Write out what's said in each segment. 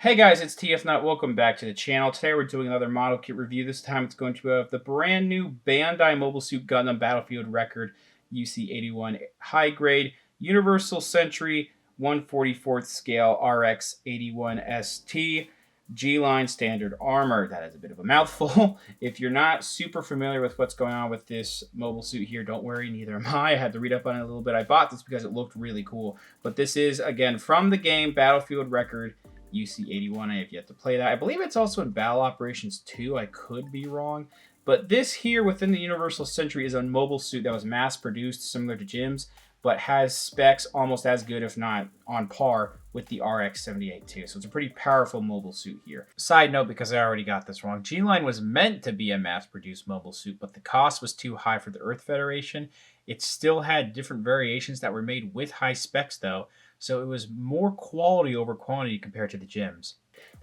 Hey guys, it's TF Nut. Welcome back to the channel. Today we're doing another model kit review. This time it's going to have the brand new Bandai Mobile Suit Gundam Battlefield Record U.C. 81 high grade Universal Century 1/44 scale RX-81ST G-Line standard armor. That is a bit of a mouthful. If you're not super familiar with what's going on with this mobile suit here, don't worry, neither am I. I had to read up on it a little bit. I bought this because it looked really cool. But this is, again, from the game Battlefield Record UC 81. I have yet to play that. I believe it's also in Battle Operations 2. I could be wrong. But this here within the Universal Century is a mobile suit that was mass produced similar to Jim's, but has specs almost as good, if not on par, with the RX-78 So it's a pretty powerful mobile suit here. Side note, because I already got this wrong, G-Line was meant to be a mass-produced mobile suit, but the cost was too high for the Earth Federation. It still had different variations that were made with high specs, though, so it was more quality over quantity compared to the Gyms.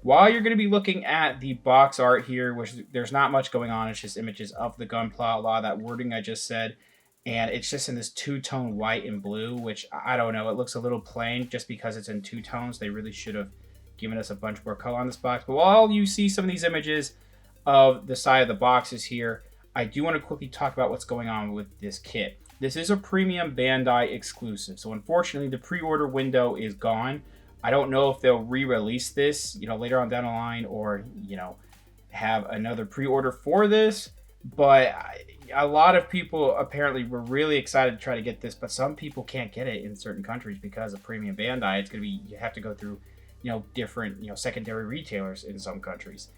While you're going to be looking at the box art here, which there's not much going on, it's just images of the Gunpla, a lot of that wording I just said, and it's just in this two-tone white and blue, which I don't know, it looks a little plain just because it's in two tones. They really should have given us a bunch more color on this box. But while you see some of these images of the side of the boxes here, I do want to quickly talk about what's going on with this kit. This is a premium Bandai exclusive, so unfortunately the pre-order window is gone. I don't know if they'll re-release this, later on down the line, or, have another pre-order for this, but a lot of people apparently were really excited to try to get this, but some people can't get it in certain countries because of premium Bandai. It's going to be, you have to go through, different, secondary retailers in some countries,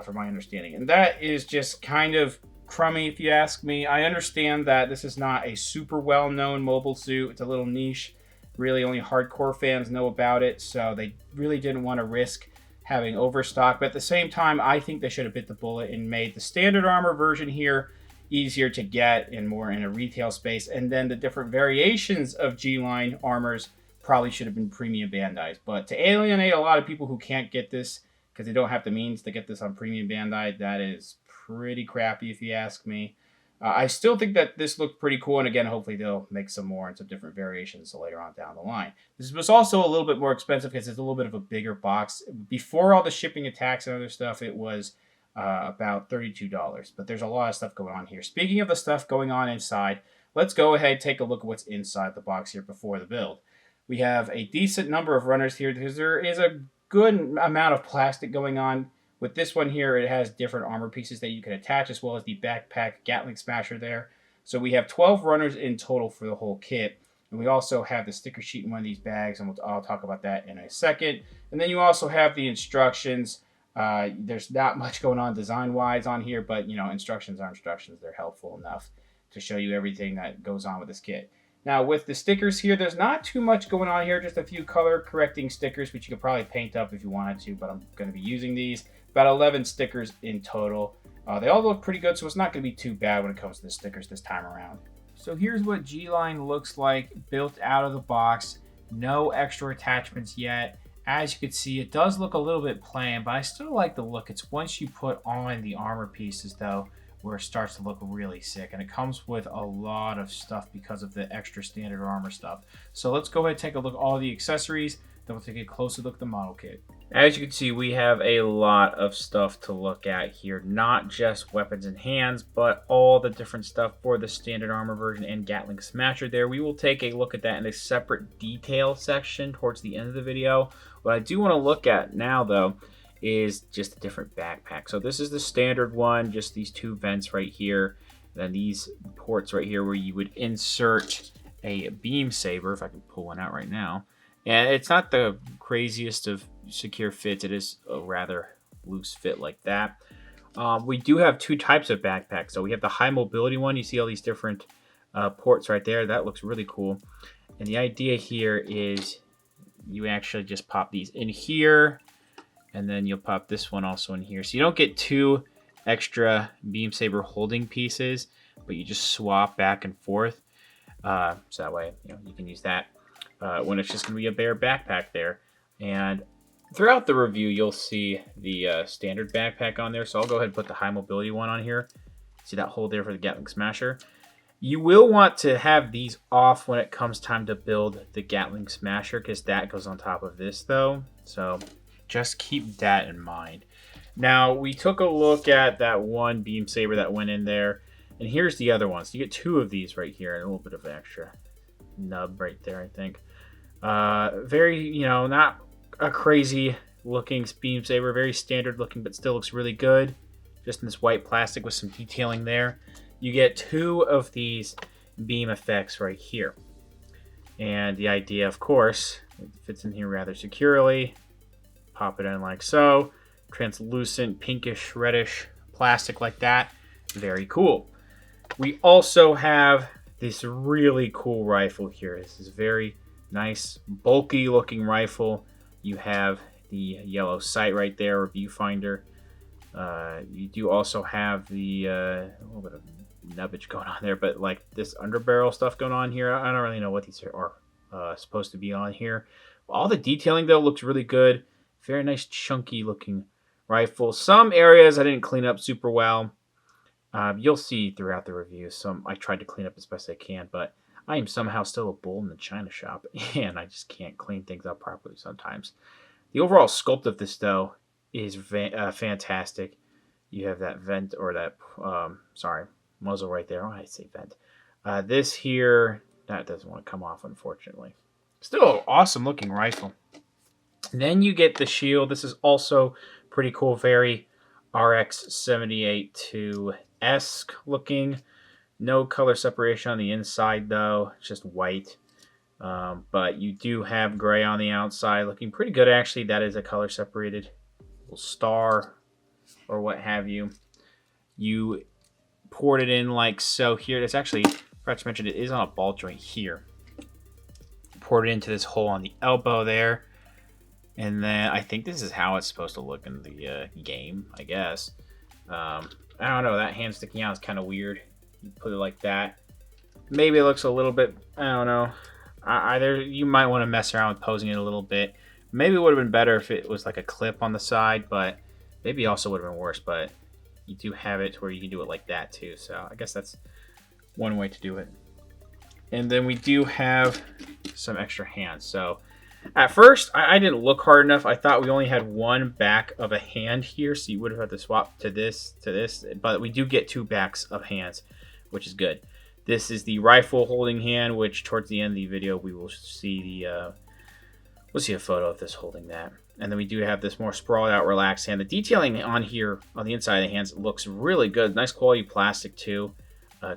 from my understanding. And that is just kind of crummy, if you ask me. I understand that this is not a super well-known mobile suit. It's a little niche. Really, only hardcore fans know about it, so they really didn't want to risk having overstock. But at the same time, I think they should have bit the bullet and made the standard armor version here easier to get and more in a retail space. And then the different variations of G-Line armors probably should have been premium Bandai's. But to alienate a lot of people who can't get this because they don't have the means to get this on premium Bandai, that is pretty crappy if you ask me. I still think that this looked pretty cool, and again, hopefully they'll make some more and some different variations later on down the line. This was also a little bit more expensive because it's a little bit of a bigger box. Before all the shipping and tax and other stuff, it was about $32, but there's a lot of stuff going on here. Speaking of the stuff going on inside, let's go ahead and take a look at what's inside the box here before the build. We have a decent number of runners here because there is a good amount of plastic going on. With this one here, it has different armor pieces that you can attach, as well as the backpack Gatling smasher there. So we have 12 runners in total for the whole kit. And we also have the sticker sheet in one of these bags, and I'll talk about that in a second. And then you also have the instructions. There's not much going on design-wise on here, but, instructions are instructions. They're helpful enough to show you everything that goes on with this kit. Now, with the stickers here, there's not too much going on here, just a few color-correcting stickers, which you could probably paint up if you wanted to, but I'm going to be using these. About 11 stickers in total. They all look pretty good, so it's not going to be too bad when it comes to the stickers this time around. So here's what G-Line looks like built out of the box. No extra attachments yet. As you can see, it does look a little bit plain, but I still like the look. It's once you put on the armor pieces, though, where it starts to look really sick. And it comes with a lot of stuff because of the extra standard armor stuff. So let's go ahead and take a look at all the accessories. Then we'll take a closer look at the model kit. As you can see, we have a lot of stuff to look at here. Not just weapons and hands, but all the different stuff for the standard armor version and Gatling smasher there. We will take a look at that in a separate detail section towards the end of the video. What I do want to look at now, though, is just a different backpack. So this is the standard one, just these two vents right here. Then these ports right here where you would insert a beam saber, if I can pull one out right now. And it's not the craziest of secure fits. It is a rather loose fit like that. We do have two types of backpacks. So we have the high mobility one. You see all these different ports right there. That looks really cool. And the idea here is you actually just pop these in here. And then you'll pop this one also in here. So you don't get two extra beam saber holding pieces, but you just swap back and forth. So that way, you can use that. When it's just going to be a bare backpack there. And throughout the review, you'll see the standard backpack on there. So I'll go ahead and put the high mobility one on here. See that hole there for the Gatling smasher? You will want to have these off when it comes time to build the Gatling smasher, because that goes on top of this, though. So just keep that in mind. Now, we took a look at that one beam saber that went in there, and here's the other ones. You get 2 of these right here, and a little bit of extra nub right there, I think. Very, you know, not a crazy looking beam saber, very standard looking, but still looks really good. Just in this white plastic with some detailing there. You get 2 of these beam effects right here. And the idea, of course, it fits in here rather securely. Pop it in like so. Translucent, pinkish, reddish plastic like that. Very cool. We also have this really cool rifle here. This is very nice, bulky looking rifle. You have the yellow sight right there, or viewfinder. You do also have the a little bit of nubbage going on there, but like this underbarrel stuff going on here. I don't really know what these are supposed to be on here. All the detailing though looks really good. Very nice chunky looking rifle. Some areas I didn't clean up super well. You'll see throughout the review. Some I tried to clean up as best I can, but I am somehow still a bull in the china shop, and I just can't clean things up properly sometimes. The overall sculpt of this though is fantastic. You have that vent, or that muzzle right there. Oh, I say vent. This here, that doesn't want to come off, unfortunately. Still an awesome looking rifle. And then you get the shield. This is also pretty cool. Very RX-78-esque looking. No color separation on the inside though. It's just white. But you do have gray on the outside. Looking pretty good actually. That is a color separated little star or what have you. You poured it in like so here. That's actually, I forgot to mention, it is on a ball joint here. Poured it into this hole on the elbow there. And then I think this is how it's supposed to look in the game, I guess. I don't know. That hand sticking out is kind of weird. You put it like that. Maybe it looks a little bit, I don't know. Either you might want to mess around with posing it a little bit. Maybe it would have been better if it was like a clip on the side, but maybe also would have been worse. But you do have it to where you can do it like that too. So I guess that's one way to do it. And then we do have some extra hands. So at first, I didn't look hard enough. I thought we only had one back of a hand here, so you would have had to swap to this, but we do get 2 backs of hands, which is good. This is the rifle holding hand, which towards the end of the video we will see we'll see a photo of this holding that. And then we do have this more sprawled out, relaxed hand. The detailing on here on the inside of the hands looks really good. Nice quality plastic too.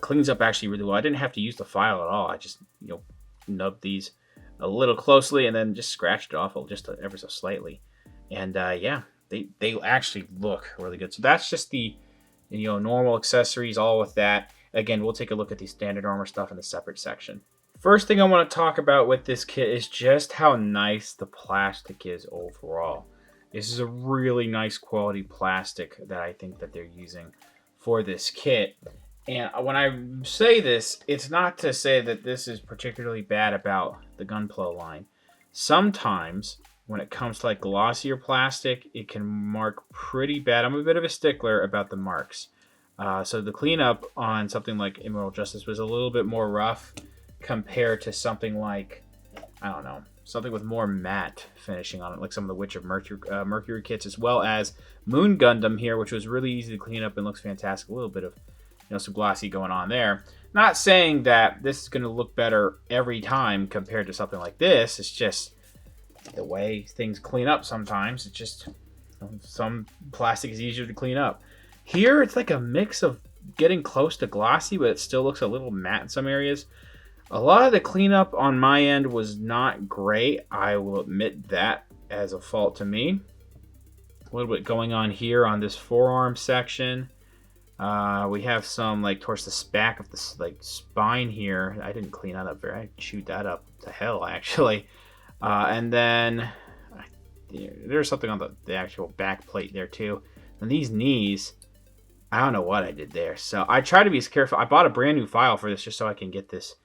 Cleans up actually really well. I didn't have to use the file at all. I just nubbed these a little closely and then just scratched it off just ever so slightly. And yeah, they actually look really good. So that's just the normal accessories, all with that. Again, we'll take a look at the standard armor stuff in a separate section. First thing I want to talk about with this kit is just how nice the plastic is overall. This is a really nice quality plastic that I think that they're using for this kit. And when I say this, it's not to say that this is particularly bad about the Gunpla line. Sometimes, when it comes to like glossier plastic, it can mark pretty bad. I'm a bit of a stickler about the marks. So the cleanup on something like Immortal Justice was a little bit more rough compared to something like, I don't know, something with more matte finishing on it, like some of the Witch of Mercury kits, as well as Moon Gundam here, which was really easy to clean up and looks fantastic. A little bit of some glossy going on there. Not saying that this is going to look better every time compared to something like this. It's just the way things clean up sometimes. It's just some plastic is easier to clean up. Here, it's like a mix of getting close to glossy, but it still looks a little matte in some areas. A lot of the cleanup on my end was not great. I will admit that as a fault to me. A little bit going on here on this forearm section. We have some like towards the back of this like spine here. I didn't clean that up very. I chewed that up to hell actually. And then there's something on the actual back plate there too. And these knees, I don't know what I did there. So I try to be careful. I bought a brand new file for this just so I can get this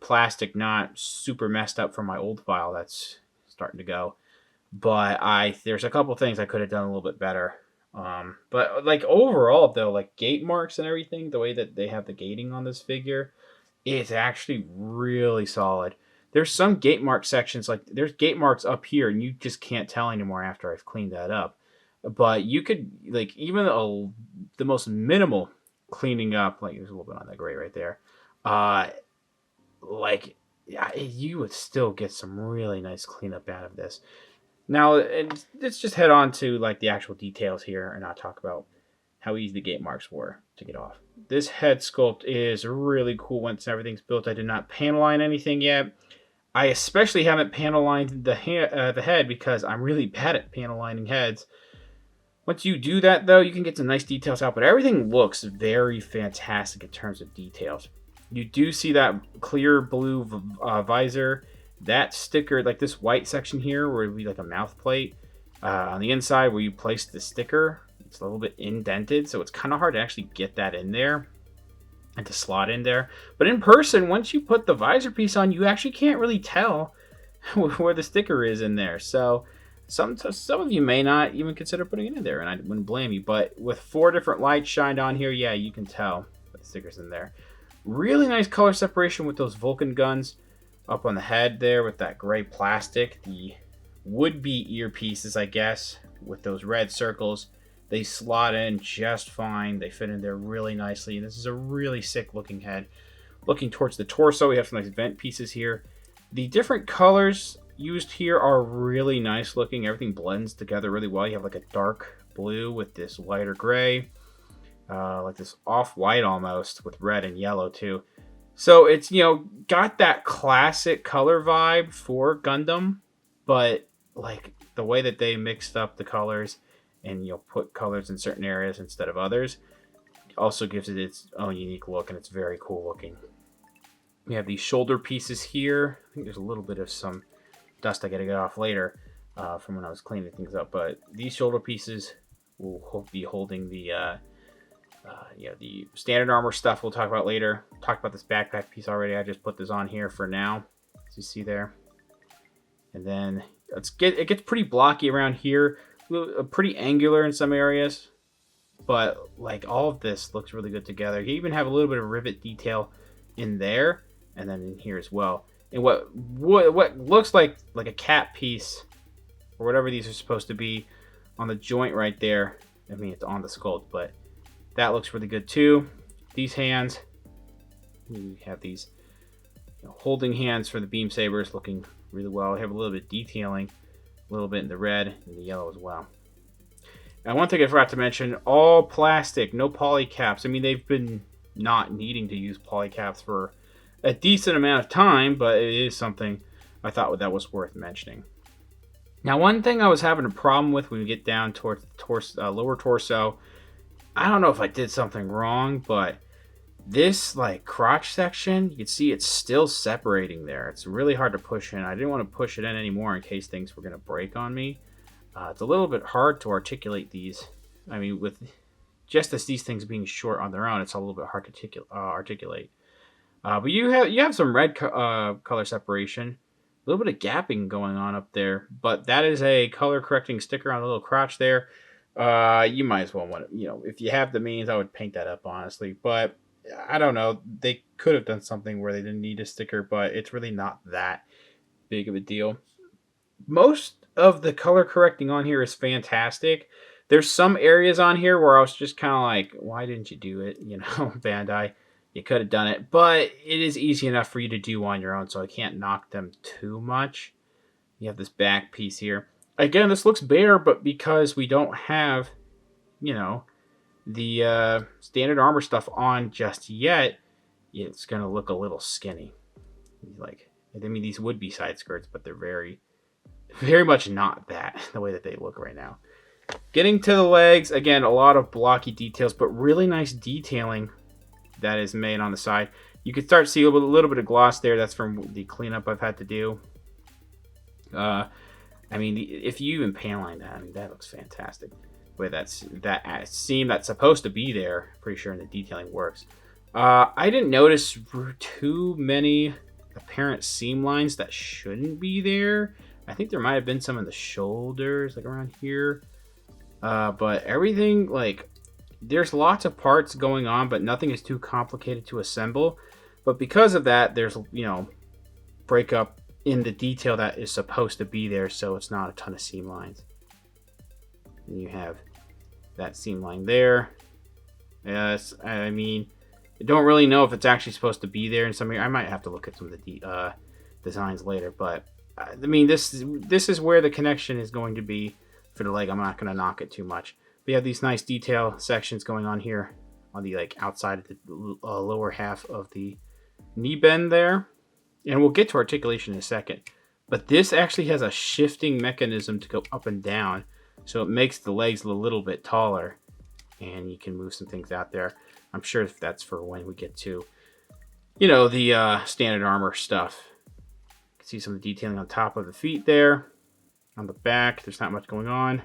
plastic not super messed up from my old file that's starting to go. But there's a couple things I could have done a little bit better. But like overall though, like gate marks and everything, the way that they have the gating on this figure, it's actually really solid. There's some gate mark sections, like there's gate marks up here, and you just can't tell anymore after I've cleaned that up. But you could, like, even the most minimal cleaning up, like there's a little bit on that gray right there, like, yeah, you would still get some really nice cleanup out of this. Now, let's just head on to like the actual details here and not talk about how easy the gate marks were to get off. This head sculpt is really cool once everything's built. I did not panel line anything yet. I especially haven't panel lined the head because I'm really bad at panel lining heads. Once you do that, though, you can get some nice details out, but everything looks very fantastic in terms of details. You do see that clear blue visor, that sticker, like this white section here where it would be like a mouth plate. On the inside where you place the sticker, it's a little bit indented, so it's kind of hard to actually get that in there and to slot in there. But in person, once you put the visor piece on, you actually can't really tell where the sticker is in there. So some of you may not even consider putting it in there, and I wouldn't blame you. But with 4 different lights shined on here, yeah, you can tell that the sticker's in there. Really nice color separation with those Vulcan guns up on the head there with that gray plastic. The would-be earpieces, I guess, with those red circles. They slot in just fine. They fit in there really nicely. And this is a really sick looking head. Looking towards the torso, we have some nice vent pieces here. The different colors used here are really nice looking. Everything blends together really well. You have like a dark blue with this lighter gray. Like this off-white almost with red and yellow too. So it's, you know, got that classic color vibe for Gundam, but like the way that they mixed up the colors and, you know, put colors in certain areas instead of others also gives it its own unique look, and it's very cool looking. We have these shoulder pieces here. I think there's a little bit of some dust I gotta get off later from when I was cleaning things up, but these shoulder pieces will be holding the you know, the standard armor stuff we'll talk about later. Talked about this backpack piece already. I just put this on here for now, as you see there. And then it gets pretty blocky around here, pretty angular in some areas, but like all of this looks really good together. You even have a little bit of rivet detail in there, and then in here as well. And what looks like a cap piece or whatever these are supposed to be on the joint right there. I mean, it's on the sculpt, but that looks really good too. These hands, we have these, you know, holding hands for the beam sabers, looking really well. We have a little bit of detailing, a little bit in the red and the yellow as well. Now, one thing I forgot to mention, all plastic, no poly caps. I mean, they've been not needing to use poly caps for a decent amount of time, but it is something I thought that was worth mentioning. Now, one thing I was having a problem with when we get down towards the lower torso, I don't know if I did something wrong, but this like crotch section, you can see it's still separating there. It's really hard to push in. I didn't want to push it in anymore in case things were going to break on me. It's a little bit hard to articulate these. I mean, with just as these things being short on their own, it's a little bit hard to articulate. But you have some red color separation, a little bit of gapping going on up there. But that is a color correcting sticker on the little crotch there. You might as well want to, you know, if you have the means, I would paint that up, honestly. But I don't know. They could have done something where they didn't need a sticker, but it's really not that big of a deal. Most of the color correcting on here is fantastic. There's some areas on here where I was just kind of like, why didn't you do it? You know, Bandai, you could have done it. But it is easy enough for you to do on your own, so I can't knock them too much. You have this back piece here. Again, this looks bare, but because we don't have, you know, the standard armor stuff on just yet, it's going to look a little skinny. Like, I mean, these would be side skirts, but they're very, very much not that, the way that they look right now. Getting to the legs, again, a lot of blocky details, but really nice detailing that is made on the side. You can start to see a little bit of gloss there. That's from the cleanup I've had to do. I mean, if you even panel line that, I mean, that looks fantastic. The way that seam that's supposed to be there, pretty sure the detailing works. I didn't notice too many apparent seam lines that shouldn't be there. I think there might have been some in the shoulders, like around here. But everything, like, there's lots of parts going on, but nothing is too complicated to assemble. But because of that, there's, you know, breakup in the detail that is supposed to be there, so it's not a ton of seam lines. And you have that seam line there. Yes, I mean, I don't really know if it's actually supposed to be there in some area. I might have to look at some of the designs later, but I mean, this is where the connection is going to be for the leg. I'm not going to knock it too much. We have these nice detail sections going on here on the like outside of the lower half of the knee bend there, and we'll get to articulation in a second. But this actually has a shifting mechanism to go up and down, so it makes the legs a little bit taller, and you can move some things out there. I'm sure if that's for when we get to, you know, the standard armor stuff. You can see some of the detailing on top of the feet there. On the back, there's not much going on.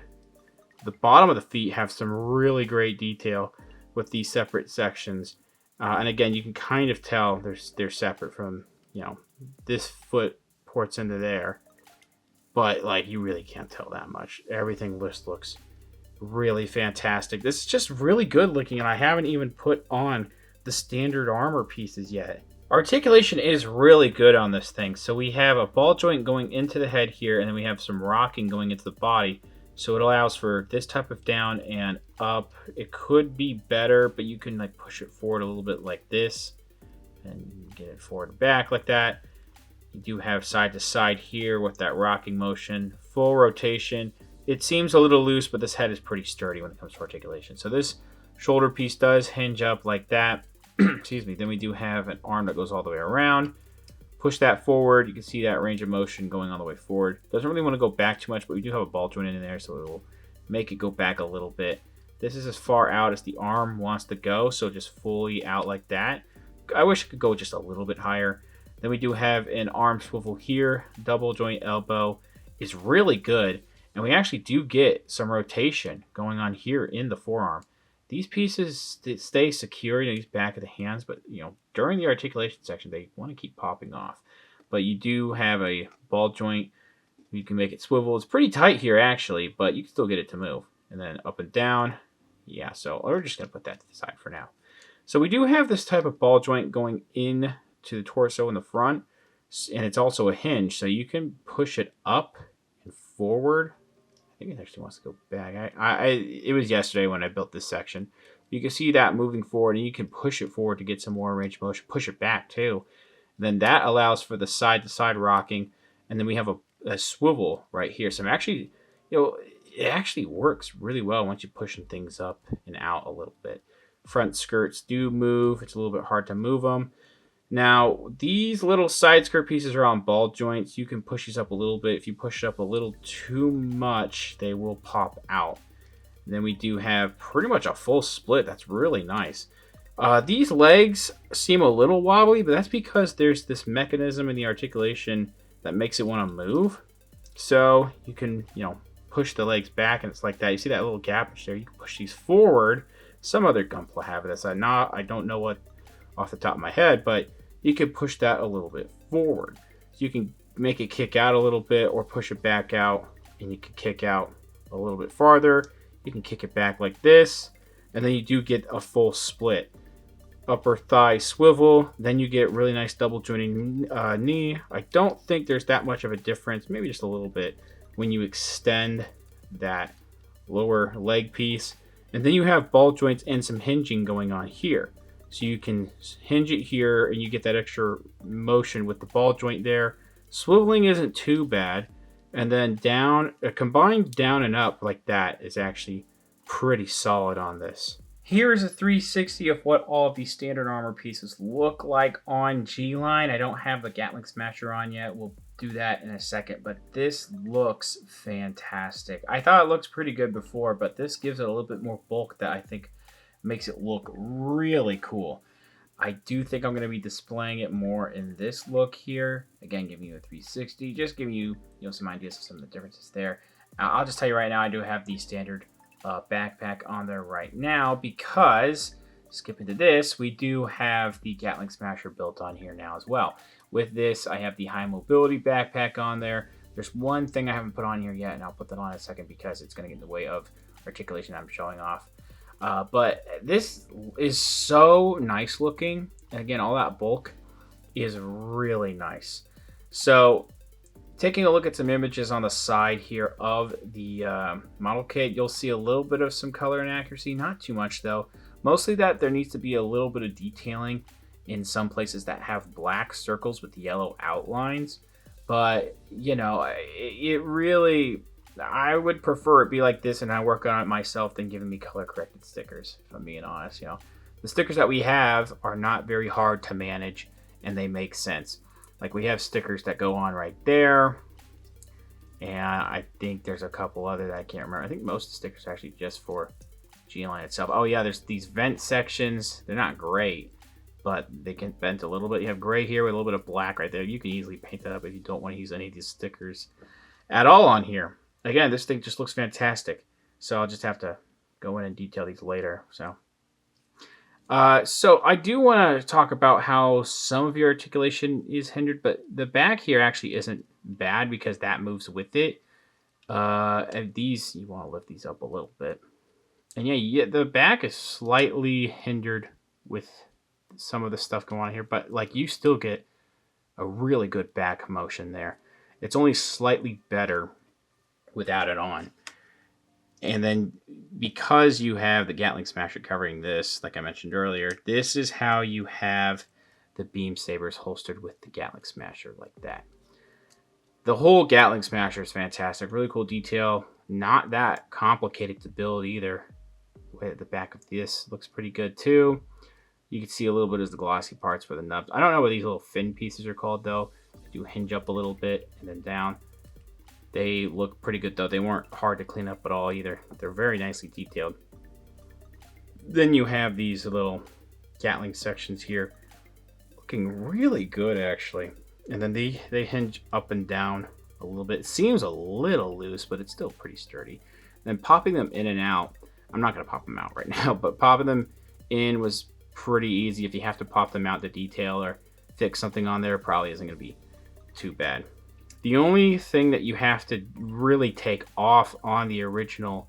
The bottom of the feet have some really great detail with these separate sections. And again, you can kind of tell they're separate from, you know, this foot ports into there. But, like, you really can't tell that much. Everything just looks really fantastic. This is just really good looking, and I haven't even put on the standard armor pieces yet. Articulation is really good on this thing. So we have a ball joint going into the head here, and then we have some rocking going into the body. So it allows for this type of down and up. It could be better, but you can like push it forward a little bit like this and get it forward and back like that. You do have side to side here with that rocking motion, full rotation. It seems a little loose, but this head is pretty sturdy when it comes to articulation. So this shoulder piece does hinge up like that. Excuse me. Then we do have an arm that goes all the way around. Push that forward. You can see that range of motion going all the way forward. Doesn't really want to go back too much, but we do have a ball joint in there, so it will make it go back a little bit. This is as far out as the arm wants to go, so just fully out like that. I wish it could go just a little bit higher. Then we do have an arm swivel here. Double joint elbow is really good, and we actually do get some rotation going on here in the forearm. These pieces stay secure, you know, these back of the hands, but you know, during the articulation section, they want to keep popping off. But you do have a ball joint. You can make it swivel. It's pretty tight here, actually, but you can still get it to move. And then up and down. Yeah, so we're just going to put that to the side for now. So we do have this type of ball joint going in to the torso in the front, and it's also a hinge, so you can push it up and forward. I think it actually wants to go back. It was yesterday when I built this section. You can see that moving forward, and you can push it forward to get some more range of motion. Push it back too. Then that allows for the side-to-side rocking, and then we have a swivel right here. So I'm actually, you know, it actually works really well once you're pushing things up and out a little bit. Front skirts do move. It's a little bit hard to move them. Now, these little side skirt pieces are on ball joints. You can push these up a little bit. If you push it up a little too much, they will pop out. And then we do have pretty much a full split. That's really nice. These legs seem a little wobbly, but that's because there's this mechanism in the articulation that makes it want to move. So you can, you know, push the legs back, and it's like that. You see that little gap there? You can push these forward. Some other Gunpla have this. I don't know what off the top of my head, but you can push that a little bit forward. So you can make it kick out a little bit or push it back out, and you can kick out a little bit farther. You can kick it back like this, and then you do get a full split. Upper thigh swivel, then you get really nice double jointing knee. I don't think there's that much of a difference, maybe just a little bit, when you extend that lower leg piece. And then you have ball joints and some hinging going on here. So you can hinge it here, and you get that extra motion with the ball joint there. Swiveling isn't too bad. And then down, a combined down and up like that is actually pretty solid on this. Here is a 360 of what all of these standard armor pieces look like on G-Line. I don't have the Gatling Smasher on yet. We'll do that in a second, but this looks fantastic. I thought it looks pretty good before, but this gives it a little bit more bulk that I think makes it look really cool. I do think I'm going to be displaying it more in this look here. Again, giving you a 360, just giving you, some ideas of some of the differences there. I'll just tell you right now, I do have the standard backpack on there right now because, skipping to this, we do have the Gatling Smasher built on here now as well. With this, I have the high mobility backpack on there. There's one thing I haven't put on here yet, and I'll put that on in a second because it's going to get in the way of articulation I'm showing off. But this is so nice looking. And again, all that bulk is really nice. So Taking a look at some images on the side here of the model kit, you'll see a little bit of some color inaccuracy, not too much though. Mostly that there needs to be a little bit of detailing in some places that have black circles with yellow outlines. But, you know, it really, I would prefer it be like this and I work on it myself than giving me color corrected stickers, if I'm being honest. You know, the stickers that we have are not very hard to manage and they make sense. Like we have stickers that go on right there. And I think there's a couple other that I can't remember. I think most of the stickers are actually just for G-Line itself. Oh yeah, there's these vent sections. They're not great, but they can vent a little bit. You have gray here with a little bit of black right there. You can easily paint that up if you don't want to use any of these stickers at all on here. Again, this thing just looks fantastic. So I'll just have to go in and detail these later. So I do want to talk about how some of your articulation is hindered, but the back here actually isn't bad because that moves with it. And these, you want to lift these up a little bit. And yeah, the back is slightly hindered with some of the stuff going on here, but like you still get a really good back motion there. It's only slightly better without it on. And then because you have the Gatling Smasher covering this, like I mentioned earlier, this is how you have the beam sabers holstered with the Gatling Smasher like that. The whole Gatling Smasher is fantastic. Really cool detail. Not that complicated to build either. The back of this looks pretty good too. You can see a little bit of the glossy parts for the nubs. I don't know what these little fin pieces are called though. They do hinge up a little bit and then down. They look pretty good though. They weren't hard to clean up at all either. They're very nicely detailed. Then you have these little Gatling sections here. Looking really good actually. And then they hinge up and down a little bit. It seems a little loose, but it's still pretty sturdy. Then popping them in and out. I'm not going to pop them out right now, but popping them in was pretty easy. If you have to pop them out to detail or fix something on there, probably isn't going to be too bad. The only thing that you have to really take off on the original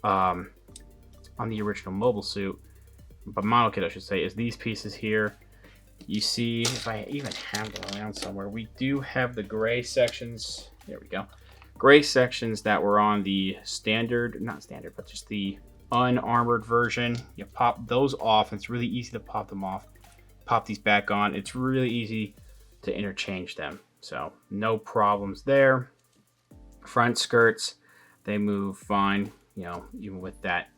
mobile suit, but model kit I should say, is these pieces here. You see, if I even have them around somewhere, we do have the gray sections. There we go. Gray sections that were on the standard, not standard, but just the unarmored version. You pop those off, and it's really easy to pop them off. Pop these back on. It's really easy to interchange them. So no problems there. Front skirts, they move fine, you know, even with that.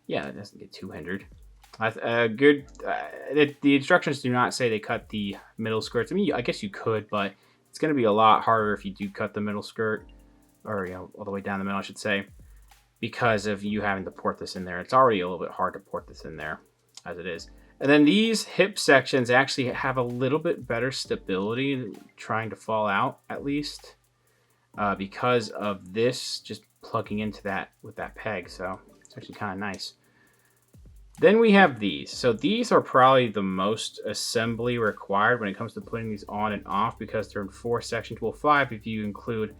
Yeah, it doesn't get too hindered. The instructions do not say they cut the middle skirts. I mean, I guess you could, but it's going to be a lot harder if you do cut the middle skirt, or, you know, all the way down the middle, I should say, because of you having to port this in there. It's already a little bit hard to port this in there as it is. And then these hip sections actually have a little bit better stability, trying to fall out at least, because of this just plugging into that with that peg. So it's actually kind of nice. Then we have these. So these are probably the most assembly required when it comes to putting these on and off, because they're in 4 sections. Well, 5 if you include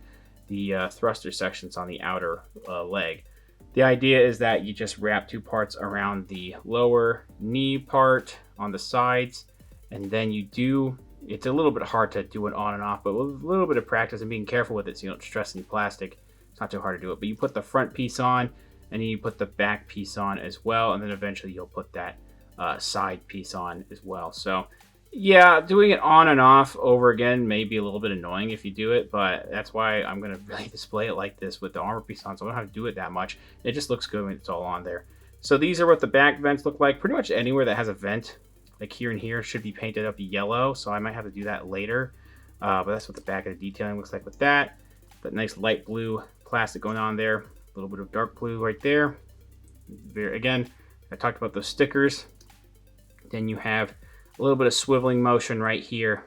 the thruster sections on the outer leg. The idea is that you just wrap 2 parts around the lower knee part on the sides, and then you do, it's a little bit hard to do it on and off, but with a little bit of practice and being careful with it so you don't stress any plastic, it's not too hard to do it. But you put the front piece on, and then you put the back piece on as well, and then eventually you'll put that side piece on as well. So yeah, doing it on and off over again may be a little bit annoying if you do it, but that's why I'm going to really display it like this with the armor piece on, so I don't have to do it that much. It just looks good when it's all on there. So these are what the back vents look like. Pretty much anywhere that has a vent, like here and here, should be painted up yellow, so I might have to do that later. But that's what the back of the detailing looks like with that. That nice light blue plastic going on there. A little bit of dark blue right there. Again, I talked about those stickers. Then you have a little bit of swiveling motion right here.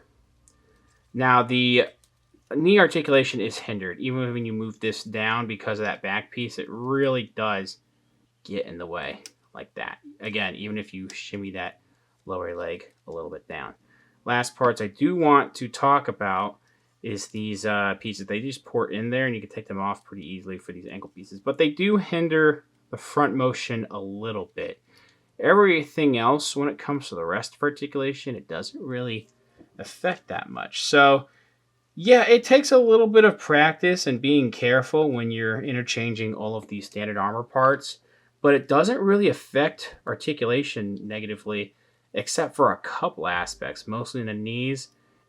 Now the knee articulation is hindered even when you move this down because of that back piece. It really does get in the way like that. Again, even if you shimmy that lower leg a little bit down. Last parts I do want to talk about is these pieces. They just port in there and you can take them off pretty easily for these ankle pieces, but they do hinder the front motion a little bit. Everything else, when it comes to the rest of articulation, it doesn't really affect that much. So Yeah, it takes a little bit of practice and being careful when you're interchanging all of these standard armor parts, but it doesn't really affect articulation negatively, except for a couple aspects, mostly in the knees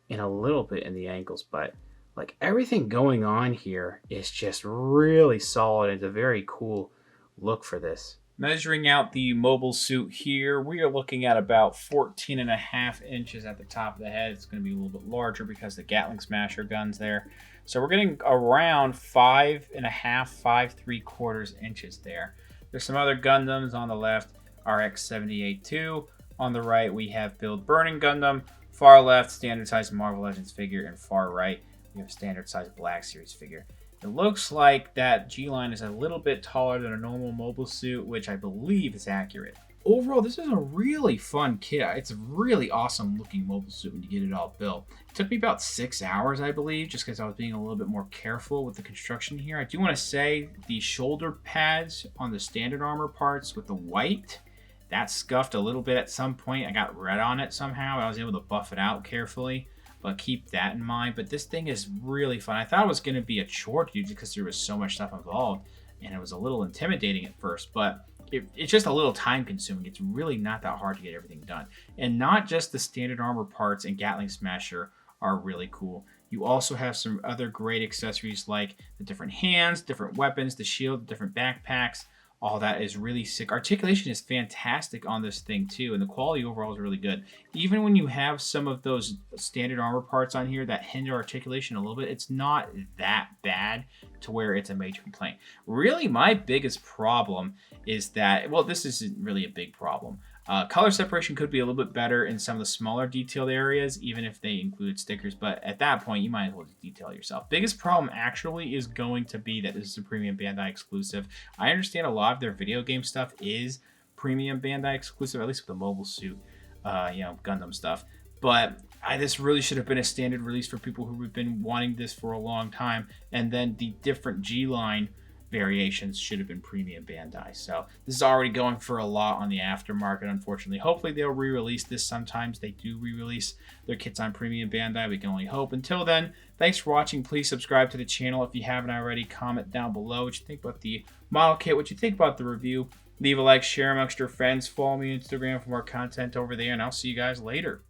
and a little bit in the ankles. But like everything going on here is just really solid. It's a very cool look for this. Measuring out the mobile suit here, we are looking at about 14.5 inches at the top of the head. It's going to be a little bit larger because the Gatling Smasher gun's there. So we're getting around 5.5, 5.75 inches there. There's some other Gundams on the left, RX-78-2. On the right, we have Build Burning Gundam. Far left, standard size Marvel Legends figure, and far right, we have standard size Black Series figure. It looks like that G-Line is a little bit taller than a normal mobile suit, which I believe is accurate. Overall, this is a really fun kit. It's a really awesome looking mobile suit when you get it all built. It took me about 6 hours, I believe, just because I was being a little bit more careful with the construction here. I do want to say the shoulder pads on the standard armor parts with the white, that scuffed a little bit at some point. I got red on it somehow. I was able to buff it out carefully. But keep that in mind. But this thing is really fun. I thought it was going to be a chore to do because there was so much stuff involved. And it was a little intimidating at first. But it's just a little time consuming. It's really not that hard to get everything done. And not just the standard armor parts and Gatling Smasher are really cool. You also have some other great accessories like the different hands, different weapons, the shield, different backpacks. All that is really sick. Articulation is fantastic on this thing too, and the quality overall is really good. Even when you have some of those standard armor parts on here that hinder articulation a little bit, it's not that bad to where it's a major complaint. Really, my biggest problem is that, well, this isn't really a big problem. Color separation could be a little bit better in some of the smaller detailed areas, even if they include stickers, but at that point, you might as well just detail yourself. Biggest problem actually is going to be that this is a premium Bandai exclusive. I understand a lot of their video game stuff is premium Bandai exclusive, at least with the mobile suit, Gundam stuff. But this really should have been a standard release for people who have been wanting this for a long time, and then the different G-Line variations should have been premium Bandai. So this is already going for a lot on the aftermarket, unfortunately. Hopefully they'll re-release this. Sometimes they do re-release their kits on premium Bandai. We can only hope. Until then, thanks for watching. Please subscribe to the channel if you haven't already. Comment down below what you think about the model kit, what you think about the review. Leave a like, share amongst your friends. Follow me on Instagram for more content over there, and I'll see you guys later.